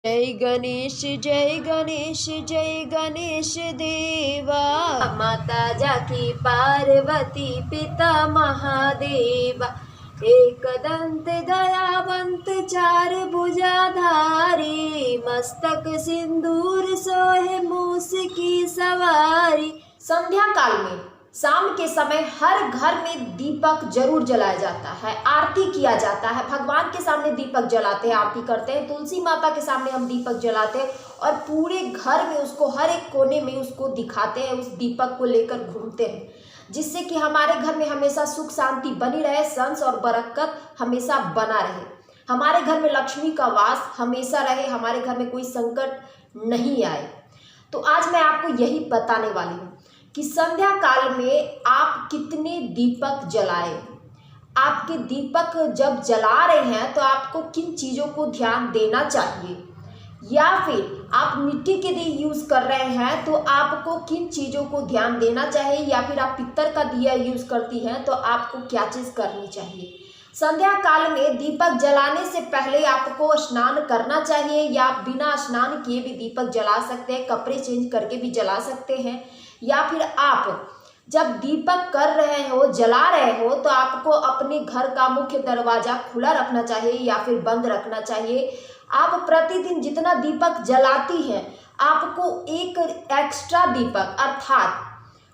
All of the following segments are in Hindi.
जय गणेश जय गणेश जय गणेश देवा। माता जाकी पार्वती पिता महादेवा। एक दंत दयावंत चार भुजाधारी। मस्तक सिंदूर सोहे मूस की सवारी। संध्या काल में शाम के समय हर घर में दीपक जरूर जलाया जाता है, आरती किया जाता है। भगवान के सामने दीपक जलाते हैं, आरती करते हैं। तुलसी माता के सामने हम दीपक जलाते हैं और पूरे घर में उसको, हर एक कोने में उसको दिखाते हैं, उस दीपक को लेकर घूमते हैं, जिससे कि हमारे घर में हमेशा सुख शांति बनी रहे, संस और बरकत हमेशा बना रहे, हमारे घर में लक्ष्मी का वास हमेशा रहे, हमारे घर में कोई संकट नहीं आए। तो आज मैं आपको यही बताने वाली हूँ कि संध्या काल में आप कितने दीपक जलाएं। आपके दीपक जब जला रहे हैं तो आपको किन चीज़ों को ध्यान देना चाहिए, या फिर आप मिट्टी के दिए यूज़ कर रहे हैं तो आपको किन चीज़ों को ध्यान देना चाहिए, या फिर आप पित्तर का दिया यूज़ करती हैं तो आपको क्या चीज़ करनी चाहिए। संध्या काल में दीपक जलाने से पहले आपको स्नान करना चाहिए, या आप बिना स्नान किए भी दीपक जला सकते हैं, कपड़े चेंज करके भी जला सकते हैं। या फिर आप जब दीपक कर रहे हो, जला रहे हो, तो आपको अपने घर का मुख्य दरवाजा खुला रखना चाहिए या फिर बंद रखना चाहिए। आप प्रतिदिन जितना दीपक जलाती हैं, आपको एक एक्स्ट्रा दीपक, अर्थात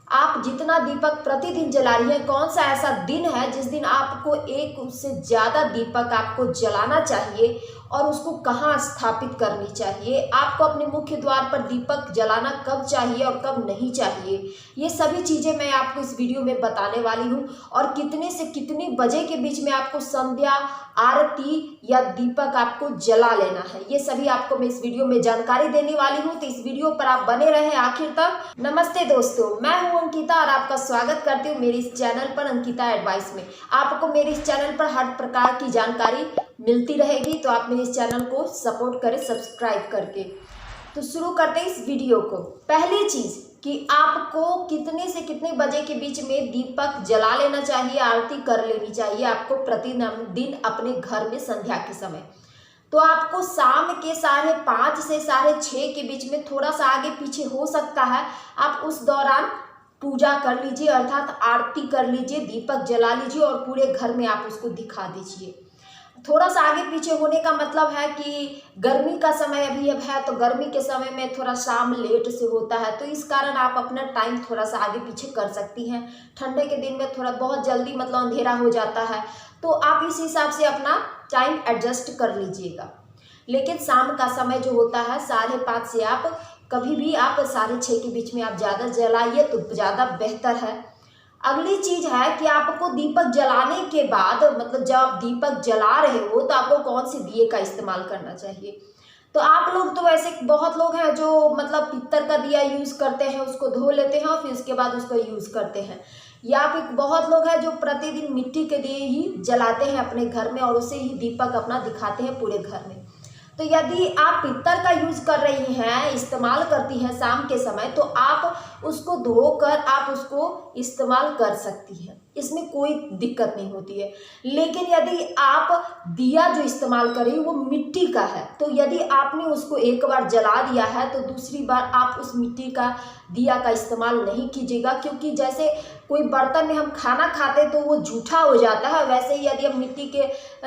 आप जितना दीपक प्रतिदिन जला रही हैं, कौन सा ऐसा दिन है जिस दिन आपको एक उससे ज़्यादा दीपक आपको जलाना चाहिए और उसको कहाँ स्थापित करनी चाहिए। आपको अपने मुख्य द्वार पर दीपक जलाना कब चाहिए और कब नहीं चाहिए, ये सभी चीज़ें मैं आपको इस वीडियो में बताने वाली हूँ। और कितने से कितने बजे के बीच में आपको संध्या आरती या दीपक आपको जला लेना है, ये सभी आपको मैं इस वीडियो में जानकारी देने वाली हूँ। तो इस वीडियो पर आप बने रहें आखिर तक। नमस्ते दोस्तों, मैं हूँ अंकिता और आपका स्वागत करती हूँ मेरे इस चैनल पर, अंकिता एडवाइस में। आपको मेरे इस चैनल पर हर प्रकार की जानकारी मिलती रहेगी, तो आप मेरे इस चैनल को सपोर्ट करें सब्सक्राइब करके। तो शुरू करते हैं इस वीडियो को। पहली चीज़ कि आपको कितने से कितने बजे के बीच में दीपक जला लेना चाहिए, आरती कर लेनी चाहिए आपको प्रतिदिन अपने घर में संध्या के समय। तो आपको शाम के 5:30 से 6:30 के बीच में, थोड़ा सा आगे पीछे हो सकता है, आप उस दौरान पूजा कर लीजिए, अर्थात आरती कर लीजिए, दीपक जला लीजिए और पूरे घर में आप उसको दिखा दीजिए। थोड़ा सा आगे पीछे होने का मतलब है कि गर्मी का समय अभी अब है, तो गर्मी के समय में थोड़ा शाम लेट से होता है, तो इस कारण आप अपना टाइम थोड़ा सा आगे पीछे कर सकती हैं। ठंडे के दिन में थोड़ा बहुत जल्दी मतलब अंधेरा हो जाता है, तो आप इस हिसाब से अपना टाइम एडजस्ट कर लीजिएगा। लेकिन शाम का समय जो होता है 5:30 से आप कभी भी आप 6:30 के बीच में आप ज़्यादा जलाइए तो ज़्यादा बेहतर है। अगली चीज़ है कि आपको दीपक जलाने के बाद, मतलब जब आप दीपक जला रहे हो तो आपको कौन से दिए का इस्तेमाल करना चाहिए। तो आप लोग तो वैसे बहुत लोग हैं जो मतलब पित्तर का दिया यूज़ करते हैं, उसको धो लेते हैं और फिर उसके बाद उसको यूज़ करते हैं। या फिर बहुत लोग हैं जो प्रतिदिन मिट्टी के दिए ही जलाते हैं अपने घर में और उसे ही दीपक अपना दिखाते हैं पूरे घर में। तो यदि आप पित्तर का यूज़ कर रही हैं, इस्तेमाल करती हैं शाम के समय, तो आप उसको धोकर आप उसको इस्तेमाल कर सकती हैं, इसमें कोई दिक्कत नहीं होती है। लेकिन यदि आप दिया जो इस्तेमाल कर रही हो वो मिट्टी का है, तो यदि आपने उसको एक बार जला दिया है तो दूसरी बार आप उस मिट्टी का दिया का इस्तेमाल नहीं कीजिएगा, क्योंकि जैसे कोई बर्तन में हम खाना खाते तो वो जूठा हो जाता है, वैसे ही यदि हम मिट्टी के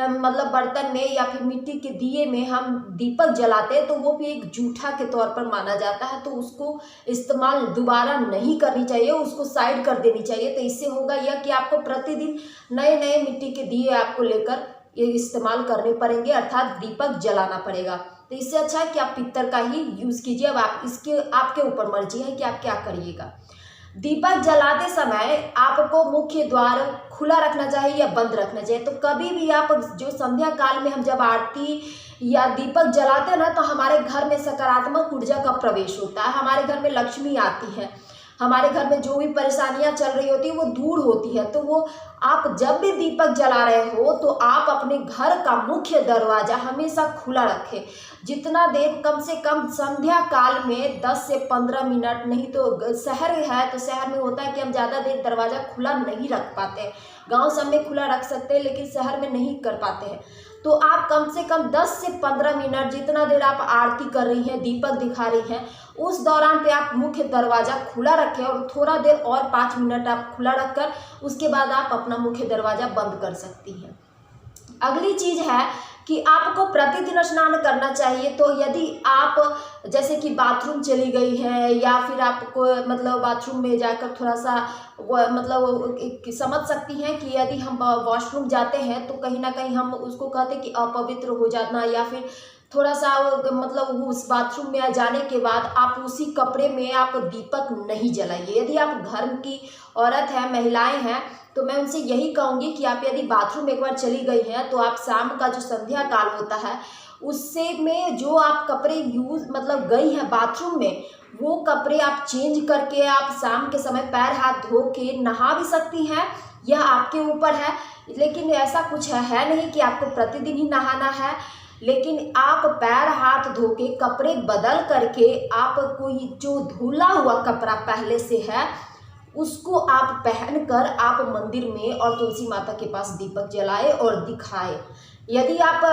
मतलब बर्तन में या फिर मिट्टी के दिए में हम दीपक जलाते हैं तो वो भी एक जूठा के तौर पर माना जाता है, तो उसको इस्तेमाल दोबारा नहीं करनी चाहिए, उसको साइड कर देनी चाहिए। तो इससे होगा यह कि आपको प्रतिदिन नए नए मिट्टी के दिए आपको लेकर ये इस्तेमाल करने पड़ेंगे, अर्थात दीपक जलाना पड़ेगा। तो इससे अच्छा है कि आप पित्तर का ही यूज़ कीजिए। अब आप इसके आपके ऊपर मर्जी है कि आप क्या करिएगा। दीपक जलाते समय आपको मुख्य द्वार खुला रखना चाहिए या बंद रखना चाहिए। तो कभी भी आप जो संध्या काल में हम जब आरती या दीपक जलाते हैं ना, तो हमारे घर में सकारात्मक ऊर्जा का प्रवेश होता है, हमारे घर में लक्ष्मी आती है, हमारे घर में जो भी परेशानियां चल रही होती है वो दूर होती है। तो वो आप जब भी दीपक जला रहे हो तो आप अपने घर का मुख्य दरवाज़ा हमेशा खुला रखें। जितना देर, कम से कम संध्या काल में 10 से 15 मिनट, नहीं तो शहर है तो शहर में होता है कि हम ज़्यादा देर दरवाज़ा खुला नहीं रख पाते। गांव सब में खुला रख सकते हैं लेकिन शहर में नहीं कर पाते हैं। तो आप कम से कम 10 से 15 मिनट, जितना देर आप आरती कर रही हैं, दीपक दिखा रही हैं, उस दौरान पे आप मुख्य दरवाज़ा खुला रखें और थोड़ा देर और 5 मिनट आप खुला रखकर उसके बाद आप अपना मुख्य दरवाज़ा बंद कर सकती हैं। अगली चीज़ है कि आपको प्रतिदिन स्नान करना चाहिए। तो यदि आप जैसे कि बाथरूम चली गई हैं या फिर आपको मतलब बाथरूम में जाकर थोड़ा सा समझ सकती हैं कि यदि हम वॉशरूम जाते हैं तो कहीं ना कहीं हम उसको कहते हैं कि अपवित्र हो जाना, या फिर थोड़ा सा उस बाथरूम में जाने के बाद आप उसी कपड़े में आप दीपक नहीं जलाइए। यदि आप घर की औरत हैं, महिलाएं हैं, तो मैं उनसे यही कहूँगी कि आप यदि बाथरूम एक बार चली गई हैं तो आप शाम का जो संध्या काल होता है उससे में जो आप कपड़े गई हैं बाथरूम में, वो कपड़े आप चेंज करके आप शाम के समय पैर हाथ धो के नहा भी सकती हैं, यह आपके ऊपर है। लेकिन ऐसा कुछ है नहीं कि आपको प्रतिदिन ही नहाना है, लेकिन आप पैर हाथ धो के कपड़े बदल करके आप कोई जो धुला हुआ कपड़ा पहले से है उसको आप पहनकर आप मंदिर में और तुलसी माता के पास दीपक जलाए और दिखाए। यदि आप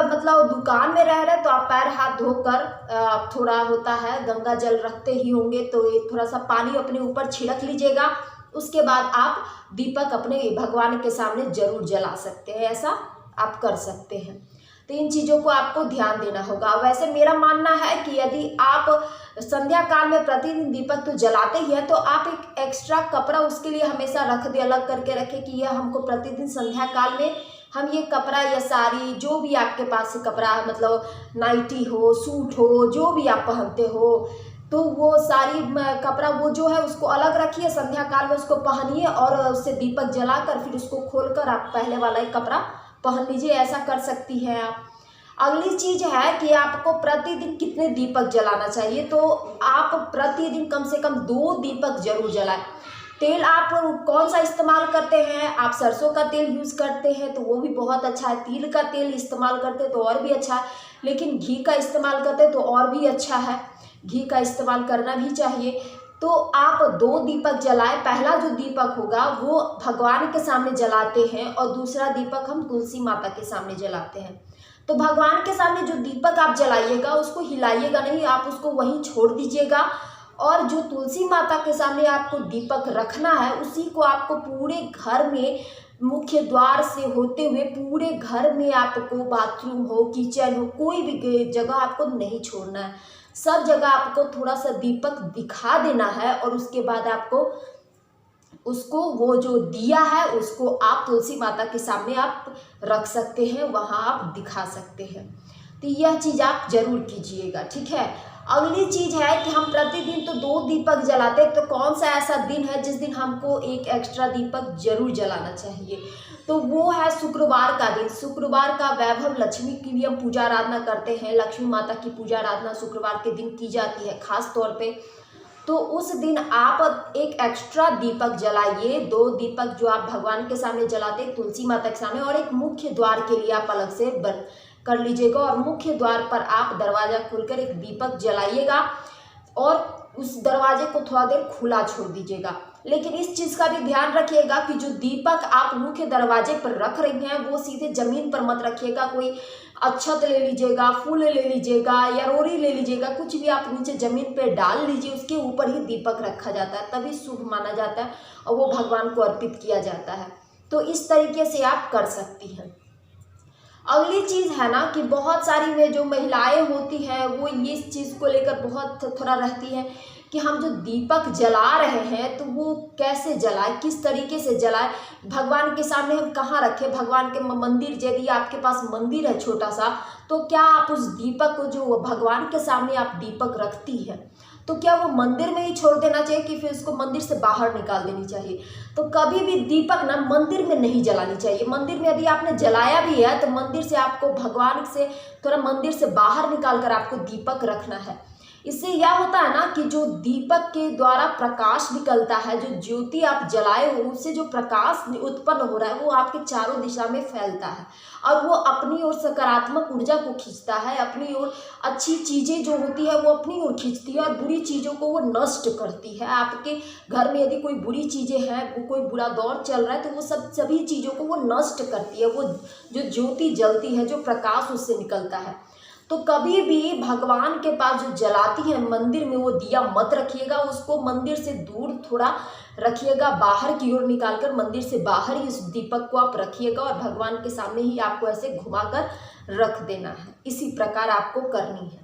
दुकान में रह रहे तो आप पैर हाथ धोकर थोड़ा होता है गंगा जल रखते ही होंगे तो ये थोड़ा सा पानी अपने ऊपर छिड़क लीजिएगा, उसके बाद आप दीपक अपने भगवान के सामने जरूर जला सकते हैं, ऐसा आप कर सकते हैं। तो इन चीज़ों को आपको ध्यान देना होगा। वैसे मेरा मानना है कि यदि आप संध्या काल में प्रतिदिन दीपक तो जलाते ही हैं तो आप एक एक्स्ट्रा कपड़ा उसके लिए हमेशा रख दे, अलग करके रखें कि यह हमको प्रतिदिन संध्या काल में हम ये कपड़ा या साड़ी जो भी आपके पास से कपड़ा नाइटी हो, सूट हो, जो भी आप पहनते हो, तो वो सारी कपड़ा वो जो है उसको अलग रखिए, संध्या काल में उसको पहनिए और उससे दीपक जलाकर फिर उसको खोलकर आप पहले वाला ही कपड़ा पहन लीजिए, ऐसा कर सकती हैं आप। अगली चीज़ है कि आपको प्रतिदिन कितने दीपक जलाना चाहिए। तो आप प्रतिदिन कम से कम 2 दीपक जरूर जलाएं। तेल आप कौन सा इस्तेमाल करते हैं? आप सरसों का तेल यूज़ करते हैं तो वो भी बहुत अच्छा है, तिल का तेल इस्तेमाल करते हैं तो और भी अच्छा है, लेकिन घी का इस्तेमाल करते हैं तो और भी अच्छा है, घी का इस्तेमाल करना भी चाहिए। तो आप 2 दीपक जलाएं। पहला जो दीपक होगा वो भगवान के सामने जलाते हैं और दूसरा दीपक हम तुलसी माता के सामने जलाते हैं। तो भगवान के सामने जो दीपक आप जलाइएगा उसको हिलाइएगा नहीं, आप उसको वहीं छोड़ दीजिएगा, और जो तुलसी माता के सामने आपको दीपक रखना है उसी को आपको पूरे घर में मुख्य द्वार से होते हुए पूरे घर में आपको बाथरूम हो, किचन हो, कोई भी जगह आपको नहीं छोड़ना है, सब जगह आपको थोड़ा सा दीपक दिखा देना है। और उसके बाद आपको उसको वो जो दिया है उसको आप तुलसी माता के सामने आप रख सकते हैं, वहाँ आप दिखा सकते हैं। तो यह चीज़ आप जरूर कीजिएगा, ठीक है। अगली चीज़ है कि हम प्रतिदिन तो 2 दीपक जलाते हैं, तो कौन सा ऐसा दिन है जिस दिन हमको एक एक्स्ट्रा दीपक जरूर जलाना चाहिए? तो वो है शुक्रवार का दिन। शुक्रवार का वैभव लक्ष्मी की भी हम पूजा आराधना करते हैं, लक्ष्मी माता की पूजा आराधना शुक्रवार के दिन की जाती है खास तौर पे। तो उस दिन आप एक एक्स्ट्रा दीपक जलाइए, 2 दीपक जो आप भगवान के सामने जलाते हैं तुलसी माता के सामने, और एक मुख्य द्वार के लिए आप अलग से बंद कर लीजिएगा और मुख्य द्वार पर आप दरवाज़ा खोलकर एक दीपक जलाइएगा और उस दरवाजे को थोड़ा देर खुला छोड़ दीजिएगा। लेकिन इस चीज़ का भी ध्यान रखिएगा कि जो दीपक आप मुख्य दरवाजे पर रख रही हैं वो सीधे ज़मीन पर मत रखिएगा। कोई अक्षत ले लीजिएगा, फूल ले लीजिएगा या रोड़ी ले लीजिएगा, कुछ भी आप नीचे ज़मीन पर डाल लीजिए, उसके ऊपर ही दीपक रखा जाता है, तभी शुभ माना जाता है और वो भगवान को अर्पित किया जाता है। तो इस तरीके से आप कर सकती हैं। अगली चीज़ है ना कि बहुत सारी में जो महिलाएं होती हैं वो इस चीज़ को लेकर बहुत थोड़ा रहती हैं कि हम जो दीपक जला रहे हैं तो वो कैसे जलाएं, किस तरीके से जलाएं, भगवान के सामने हम कहाँ रखें। भगवान के मंदिर, यदि आपके पास मंदिर है छोटा सा, तो क्या आप उस दीपक को जो भगवान के सामने आप दीपक रखती है तो क्या वो मंदिर में ही छोड़ देना चाहिए कि फिर उसको मंदिर से बाहर निकाल देनी चाहिए? तो कभी भी दीपक ना मंदिर में नहीं जलानी चाहिए। मंदिर में यदि आपने जलाया भी है तो मंदिर से आपको भगवान से थोड़ा मंदिर से बाहर निकाल कर आपको दीपक रखना है। इससे यह होता है ना कि जो दीपक के द्वारा प्रकाश निकलता है, जो ज्योति आप जलाए हो उससे जो प्रकाश उत्पन्न हो रहा है वो आपके चारों दिशा में फैलता है और वो अपनी ओर सकारात्मक ऊर्जा को खींचता है, अपनी ओर अच्छी चीज़ें जो होती है वो अपनी ओर खींचती है और बुरी चीज़ों को वो नष्ट करती है। आपके घर में यदि कोई बुरी चीज़ें हैं, वो कोई बुरा दौर चल रहा है, तो वो सभी चीज़ों को वो नष्ट करती है। वो जो ज्योति जलती है, जो प्रकाश उससे निकलता है। तो कभी भी भगवान के पास जो जलाती है मंदिर में वो दिया मत रखिएगा, उसको मंदिर से दूर थोड़ा रखिएगा, बाहर की ओर निकालकर मंदिर से बाहर ही उस दीपक को आप रखिएगा और भगवान के सामने ही आपको ऐसे घुमाकर रख देना है। इसी प्रकार आपको करनी है।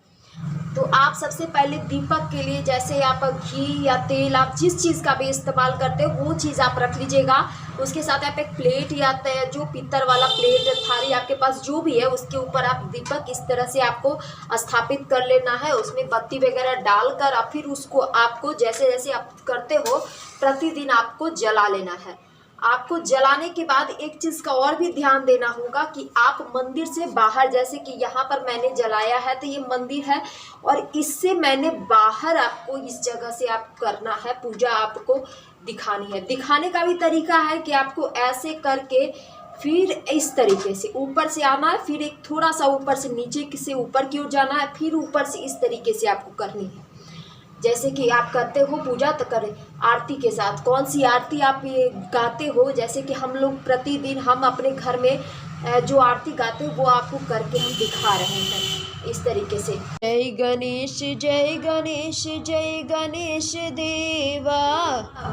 तो आप सबसे पहले दीपक के लिए जैसे आप घी या तेल, आप जिस चीज़ का भी इस्तेमाल करते हो वो चीज़ आप रख लीजिएगा। उसके साथ आप एक प्लेट या जो पीतल वाला प्लेट, थाली आपके पास जो भी है उसके ऊपर आप दीपक इस तरह से आपको स्थापित कर लेना है। उसमें बत्ती वगैरह डालकर और फिर उसको आपको जैसे जैसे आप करते हो प्रतिदिन आपको जला लेना है। आपको जलाने के बाद एक चीज़ का और भी ध्यान देना होगा कि आप मंदिर से बाहर, जैसे कि यहाँ पर मैंने जलाया है तो ये मंदिर है और इससे मैंने बाहर आपको इस जगह से आप करना है पूजा, आपको दिखानी है। दिखाने का भी तरीका है कि आपको ऐसे करके फिर इस तरीके से ऊपर से आना है, फिर एक थोड़ा सा ऊपर से नीचे से ऊपर की ओर जाना है, फिर ऊपर से इस तरीके से आपको करनी है। जैसे कि आप करते हो पूजा तो करें आरती के साथ, कौन सी आरती आप ये गाते हो, जैसे कि हम लोग प्रतिदिन हम अपने घर में जो आरती गाते हो वो आपको करके हम दिखा रहे हैं इस तरीके से। जय गणेश जय गणेश जय गणेश देवा,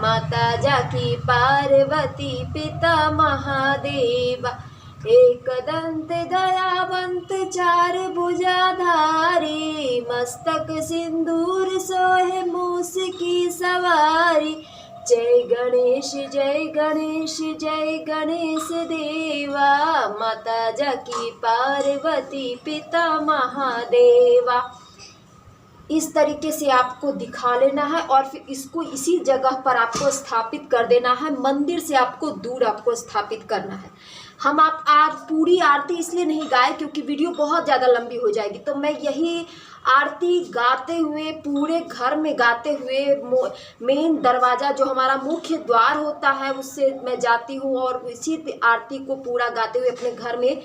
माता जाकी पार्वती पिता महादेवा, एक दंत दयावंत चार भुजाधारी, मस्तक सिंदूर सोहे मूस की सवारी, जय गणेश जय गणेश जय गणेश देवा, माता जाकी पार्वती पिता महादेवा। इस तरीके से आपको दिखा लेना है और फिर इसको इसी जगह पर आपको स्थापित कर देना है। मंदिर से आपको दूर आपको स्थापित करना है। हम आप आज पूरी आरती इसलिए नहीं गाए क्योंकि वीडियो बहुत ज़्यादा लंबी हो जाएगी, तो मैं यही आरती गाते हुए पूरे घर में गाते हुए मेन दरवाज़ा जो हमारा मुख्य द्वार होता है उससे मैं जाती हूँ और इसी आरती को पूरा गाते हुए अपने घर में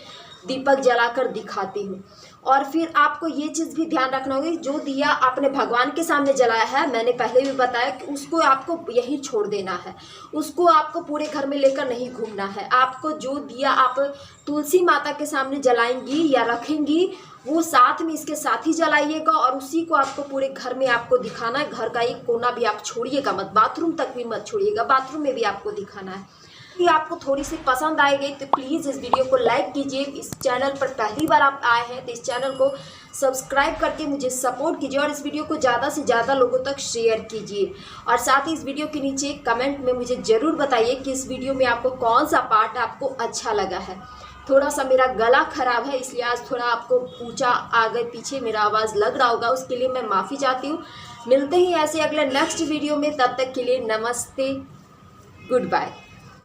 दीपक जलाकर दिखाती हूँ। और फिर आपको ये चीज़ भी ध्यान रखना होगा, जो दिया आपने भगवान के सामने जलाया है, मैंने पहले भी बताया कि उसको आपको यही छोड़ देना है, उसको आपको पूरे घर में लेकर नहीं घूमना है। आपको जो दिया आप तुलसी माता के सामने जलाएंगी या रखेंगी वो साथ में इसके साथ ही जलाइएगा और उसी को आपको पूरे घर में आपको दिखाना है। घर का एक कोना भी आप छोड़िएगा मत, बाथरूम तक भी मत छोड़िएगा, बाथरूम में भी आपको दिखाना है। यदि आपको थोड़ी सी पसंद आएगी तो प्लीज़ इस वीडियो को लाइक कीजिए। इस चैनल पर पहली बार आप आए हैं तो इस चैनल को सब्सक्राइब करके मुझे सपोर्ट कीजिए और इस वीडियो को ज़्यादा से ज़्यादा लोगों तक शेयर कीजिए। और साथ ही इस वीडियो के नीचे कमेंट में मुझे ज़रूर बताइए कि इस वीडियो में आपको कौन सा पार्ट आपको अच्छा लगा है। थोड़ा सा मेरा गला ख़राब है इसलिए आज थोड़ा आपको ऊंचा आगे पीछे मेरा आवाज़ लग रहा होगा, उसके लिए मैं माफ़ी चाहती हूँ। मिलते ही ऐसे अगले नेक्स्ट वीडियो में, तब तक के लिए नमस्ते, गुड बाय।